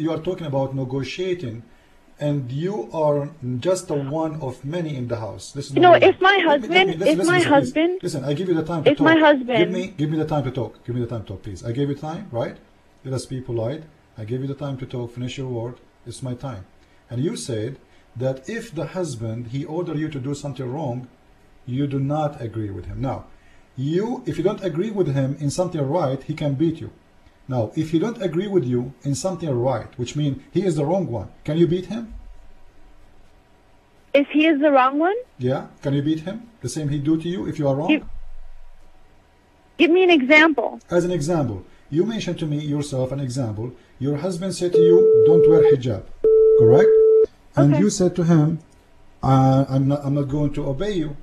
you are talking about negotiating, and you are just the one of many in the house. This is if my husband, listen, I give you the time to talk. My husband, give me the time to talk. Give me the time to talk, please. I gave you time, right? Let us be polite. I gave you the time to talk. Finish your word. It's my time. And you said that if the husband, he ordered you to do something wrong, you do not agree with him. Now, if you don't agree with him in something right, he can beat you. Now, if he don't agree with you in something right, which means he is the wrong one, can you beat him? If he is the wrong one? Yeah, can you beat him? The same he do to you if you are wrong? Give me an example. As an example, you mentioned to me yourself an example. Your husband said to you, don't wear hijab, correct? And you said to him, I'm not going to obey you.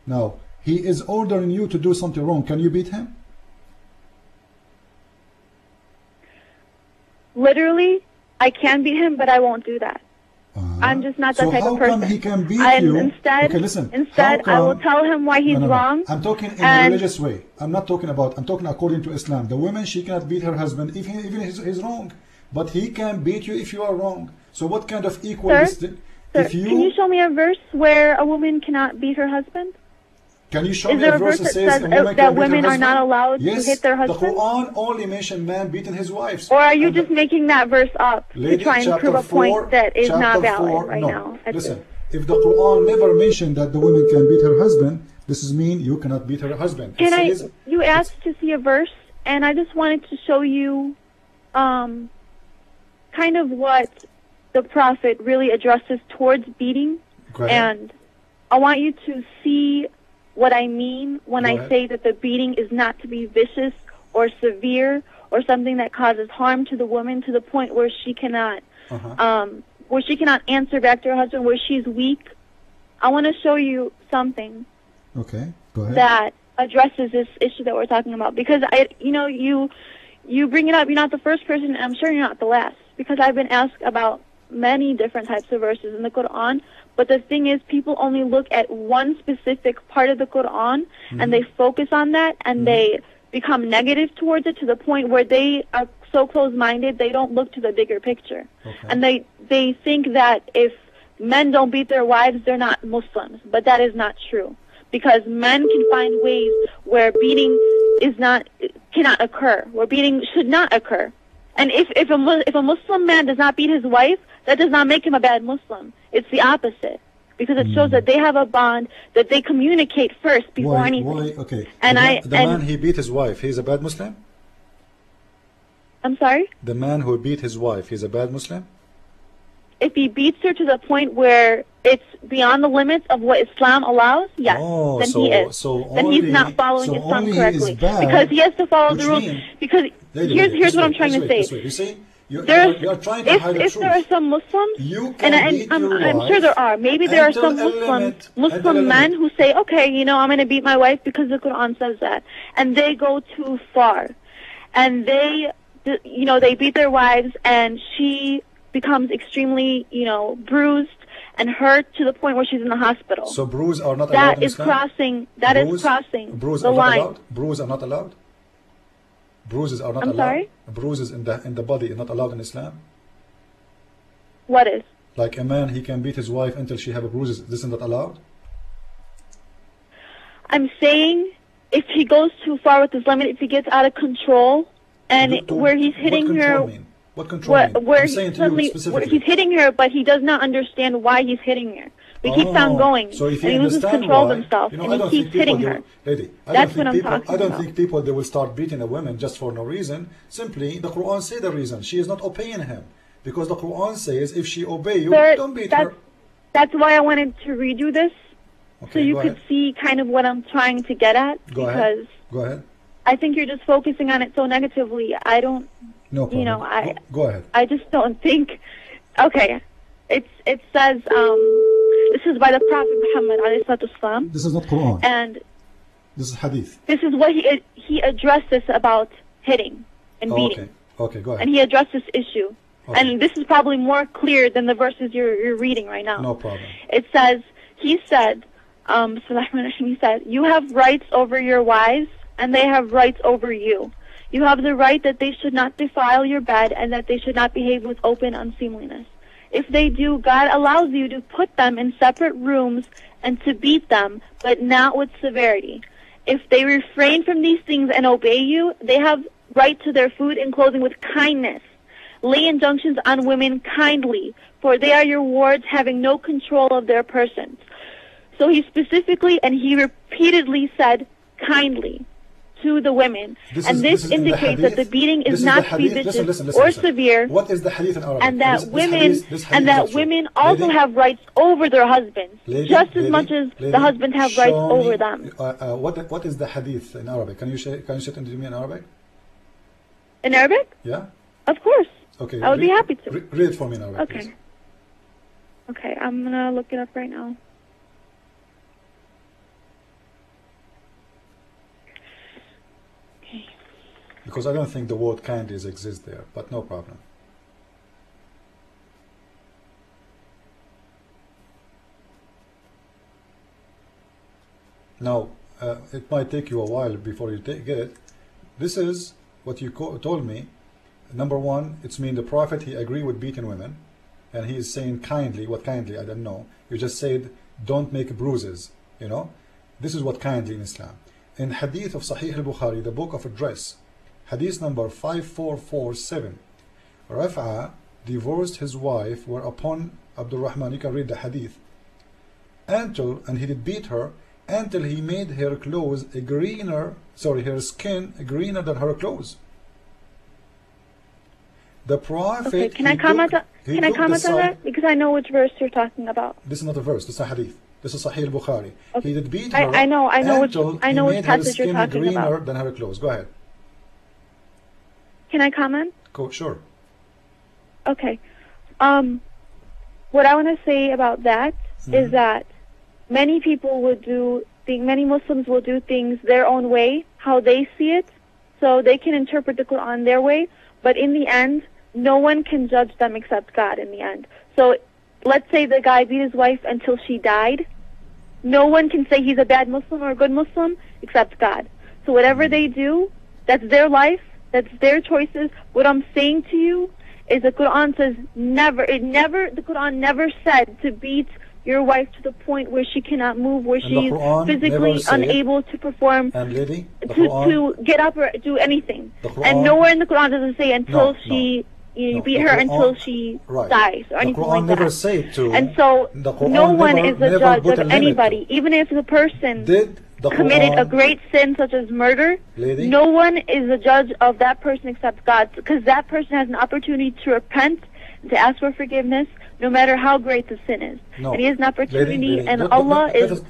Now, he is ordering you to do something wrong. Can you beat him? Literally, I can beat him, but I won't do that. I'm just not that type of person. So how come he can beat you? Instead, I will tell him why he's wrong. I'm talking in a religious way. I'm talking according to Islam. The woman, she cannot beat her husband even if he's wrong. But he can beat you if you are wrong. So what kind of equal... Sir, can you show me a verse where a woman cannot beat her husband? Can you show me a verse that says that women are not allowed to hit their husbands? The Quran only mentioned man beating his wives. Or are you just making that verse up to try and prove a point that is not valid right now? Listen, if the Quran never mentioned that the woman can beat her husband, this is mean you cannot beat her husband. You asked to see a verse, and I just wanted to show you kind of what the Prophet really addresses towards beating. And I want you to see what I mean when I say that the beating is not to be vicious or severe or something that causes harm to the woman to the point where she cannot answer back to her husband, where she's weak. I want to show you something that addresses this issue that we're talking about, because you bring it up. You're not the first person, and I'm sure you're not the last, because I've been asked about many different types of verses in the Quran. But the thing is, people only look at one specific part of the Quran, and they focus on that, and they become negative towards it to the point where they are so close-minded, they don't look to the bigger picture. And they think that if men don't beat their wives, they're not Muslims. But that is not true, because men can find ways where beating cannot occur, where beating should not occur. And if a Muslim man does not beat his wife, that does not make him a bad Muslim. It's the opposite, because it shows that they have a bond, that they communicate first before anything. And the man he beat his wife, he's a bad Muslim? I'm sorry? The man who beat his wife, he's a bad Muslim? If he beats her to the point where it's beyond the limits of what Islam allows, yes, then he is. Then he's not following Islam correctly, because he has to follow the rules. Because here's what I'm trying to say. You see? You're trying to hide the truth. If there are some Muslims, and I'm sure there are, maybe there are some Muslim men who say, okay, I'm going to beat my wife because the Quran says that, and they go too far, and they beat their wives, and she becomes extremely, bruised and hurt to the point where she's in the hospital. So bruises are not allowed in Islam? That is crossing the line. Bruises are not allowed? Bruises are not allowed? Sorry? Bruises in the body are not allowed in Islam? What is? Like a man, he can beat his wife until she have a bruises. This is not allowed? I'm saying if he goes too far with his limit, if he gets out of control, and where he's hitting her... What control mean? Where he's hitting her, but he does not understand why he's hitting her. He keeps on going, so if and he loses control of himself, and he keeps hitting her. That's what I'm talking about. I don't think people, they will start beating a woman just for no reason. Simply, the Quran says the reason. She is not obeying him. Because the Quran says, if she obey you, don't beat her. That's why I wanted to read you this, so you could see kind of what I'm trying to get at. Go ahead. I think you're just focusing on it so negatively. I don't... No problem. Go ahead. I just don't think... Okay. It says... this is by the Prophet Muhammad ﷺ. This is not Quran. And this is Hadith. This is what he addressed this about hitting and beating. Okay, go ahead. And he addressed this issue. And this is probably more clear than the verses you're reading right now. No problem. It says, he said, you have rights over your wives, and they have rights over you. You have the right that they should not defile your bed and that they should not behave with open unseemliness. If they do, God allows you to put them in separate rooms and to beat them, but not with severity. If they refrain from these things and obey you, they have right to their food and clothing with kindness. Lay injunctions on women kindly, for they are your wards, having no control of their persons. So he specifically and he repeatedly said kindly to the women. This indicates that the beating is not to be vicious or severe. What is the hadith in Arabic? And that women also have rights over their husbands, just as much as the husbands have rights over them. What is the hadith in Arabic? Can you say it to me in Arabic? In Arabic? Yeah. Of course. Okay. I would be happy to. Read it for me in Arabic. Okay. Please. Okay, I'm gonna look it up right now. Because I don't think the word kindly exists there, but no problem. Now, it might take you a while before you get it. This is what you told me. Number one, it's mean the Prophet, he agreed with beating women, and he is saying kindly. What kindly? I don't know. You just said, don't make bruises, you know. This is what kindly in Islam. In Hadith of Sahih al-Bukhari, the book of address, Hadith number 5447, Raf'a divorced his wife, whereupon Abdul Rahman, you can read the Hadith, and he did beat her until he made her clothes her skin greener than her clothes. The Prophet. Okay, can I comment on that? Because I know which verse you're talking about. This is not a verse. This is a Hadith. This is Sahih al-Bukhari. Okay. He did beat her. I know which passage you're talking greener about. Than her clothes. Go ahead. Can I comment? Go, sure. Okay. What I want to say about that is that many Muslims will do things their own way, how they see it, so they can interpret the Quran their way, but in the end, no one can judge them except God in the end. So let's say the guy beat his wife until she died. No one can say he's a bad Muslim or a good Muslim except God. So whatever they do, that's their life. That's their choices. What I'm saying to you is the Quran says the Quran never said to beat your wife to the point where she cannot move, where she's physically unable to perform, to get up or do anything. And nowhere in the Quran does it say until you beat her until she dies or anything like that. Never say to, and so no one is a judge of anybody, even if the person committed a great sin such as murder. No one is a judge of that person except God, because that person has an opportunity to repent, to ask for forgiveness, no matter how great the sin is. And he has an opportunity, and Allah is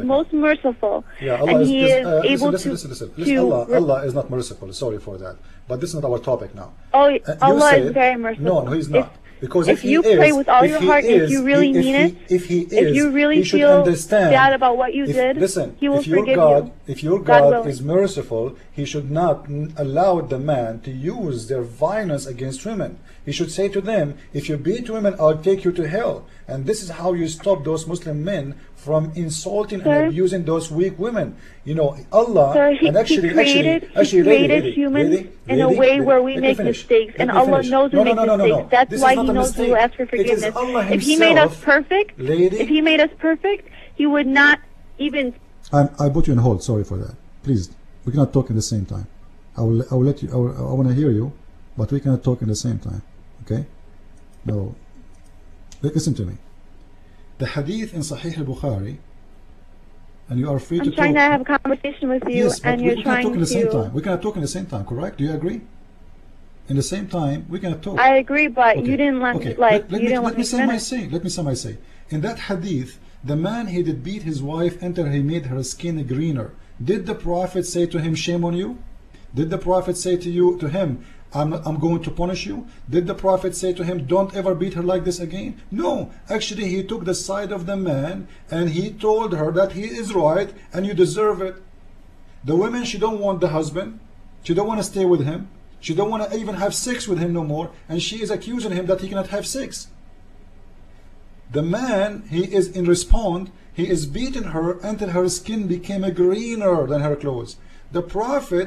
most merciful. Yeah, Allah and He is able to. Allah is not merciful. Sorry for that, but this is not our topic now. Oh, Allah is very merciful. No, He's not. Because if you pray with all your heart, if you really mean it, if you really feel bad about what you did, He will forgive you. If your God is merciful, He should not allow the man to use their violence against women. He should say to them, if you beat women, I'll take you to hell. And this is how you stop those Muslim men from insulting and abusing those weak women. You know, Allah He created humans in a way where we make mistakes, and Allah knows we make mistakes. That's why He knows we will ask for forgiveness. If He made us perfect, He would not even. I put you on hold. Sorry for that. Please, we cannot talk at the same time. I will let you. I want to hear you, but we cannot talk at the same time. Okay? No. Listen to me. The hadith in Sahih al-Bukhari, and you are free to talk. I'm trying to have a conversation with you, and you're trying to. We cannot talk in the same time, correct? Do you agree? In the same time, we cannot talk. I agree, but you didn't let me. Let me say my say. In that hadith, the man, he did beat his wife until he made her skin greener. Did the Prophet say to him, shame on you? Did the Prophet say to him, I'm going to punish you? Did the Prophet say to him, don't ever beat her like this again? No, actually he took the side of the man and he told her that he is right and you deserve it. The woman, she don't want the husband, she don't want to stay with him, she don't want to even have sex with him no more, and she is accusing him that he cannot have sex. The man, he is in response, he is beating her until her skin became greener than her clothes. The Prophet